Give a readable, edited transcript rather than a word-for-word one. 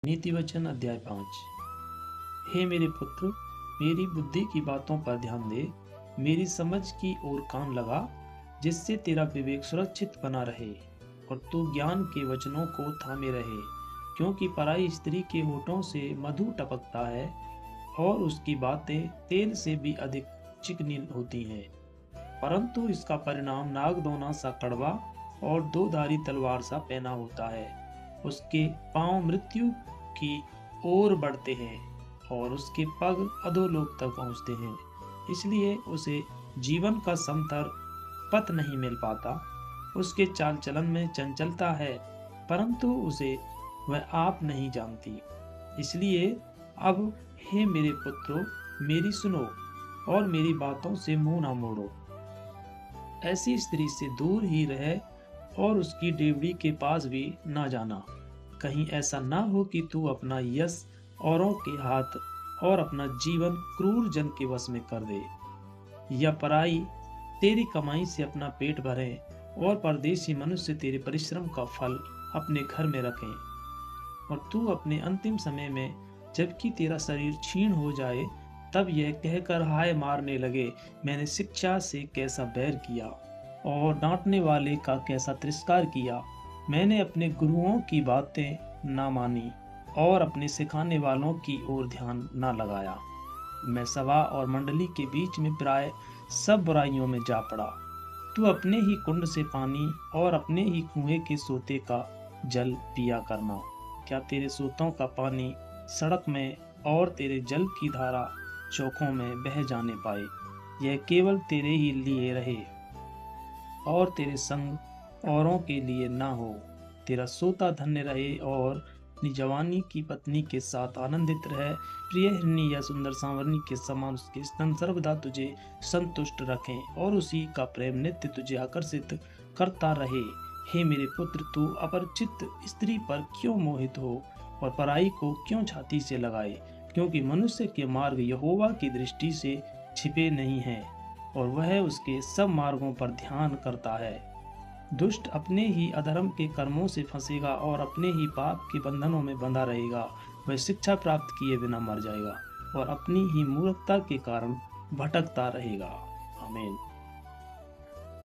नीति वचन अध्याय 5। हे मेरे पुत्र, मेरी बुद्धि की बातों पर ध्यान दे, मेरी समझ की ओर कान लगा, जिससे तेरा विवेक सुरक्षित बना रहे और तू ज्ञान के वचनों को थामे रहे। क्योंकि पराई स्त्री के होठों से मधु टपकता है और उसकी बातें तेल से भी अधिक चिकनी होती हैं, परंतु इसका परिणाम नागदौना सा कड़वा और दो धारी तलवार सा पैना होता है। उसके पांव मृत्यु की ओर बढ़ते हैं और उसके पग अधोलोक तक पहुंचते हैं। इसलिए उसे जीवन का समतर पथ नहीं मिल पाता। उसके चाल चलन में चंचलता है, परंतु उसे वह आप नहीं जानती। इसलिए अब हे मेरे पुत्रों, मेरी सुनो और मेरी बातों से मुंह ना मोड़ो। ऐसी स्त्री से दूर ही रहे और उसकी डेवड़ी के पास भी ना जाना। कहीं ऐसा ना हो कि तू अपना यश औरों के हाथ और अपना जीवन क्रूर जन के वश में कर दे, या पराई तेरी कमाई से अपना पेट भरे और परदेशी मनुष्य तेरे परिश्रम का फल अपने घर में रखें। और तू अपने अंतिम समय में, जबकि तेरा शरीर क्षीण हो जाए, तब यह कहकर हाय मारने लगे, मैंने शिक्षा से कैसा बैर किया और डांटने वाले का कैसा तिरस्कार किया। मैंने अपने गुरुओं की बातें ना मानी और अपने सिखाने वालों की ओर ध्यान ना लगाया। मैं सभा और मंडली के बीच में प्राय सब बुराइयों में जा पड़ा। तू अपने ही कुंड से पानी और अपने ही कुएं के सोते का जल पिया करना। क्या तेरे सोतों का पानी सड़क में और तेरे जल की धारा चौकों में बह जाने पाए? यह केवल तेरे ही लिए रहे और तेरे संग औरों के लिए ना हो। तेरा सोता धन्य रहे और अपनी जवानी की पत्नी के साथ आनंदित रहे। प्रिय हिरनी या सुंदर सांवरनी के समान उसके स्तन सर्वदा तुझे संतुष्ट रखें और उसी का प्रेम नित्य तुझे आकर्षित करता रहे। हे मेरे पुत्र, तू अपरिचित स्त्री पर क्यों मोहित हो और पराई को क्यों छाती से लगाए? क्योंकि मनुष्य के मार्ग यहोवा की दृष्टि से छिपे नहीं हैं और वह उसके सब मार्गों पर ध्यान करता है। दुष्ट अपने ही अधर्म के कर्मों से फंसेगा और अपने ही पाप के बंधनों में बंधा रहेगा। वह शिक्षा प्राप्त किए बिना मर जाएगा और अपनी ही मूर्खता के कारण भटकता रहेगा। आमीन।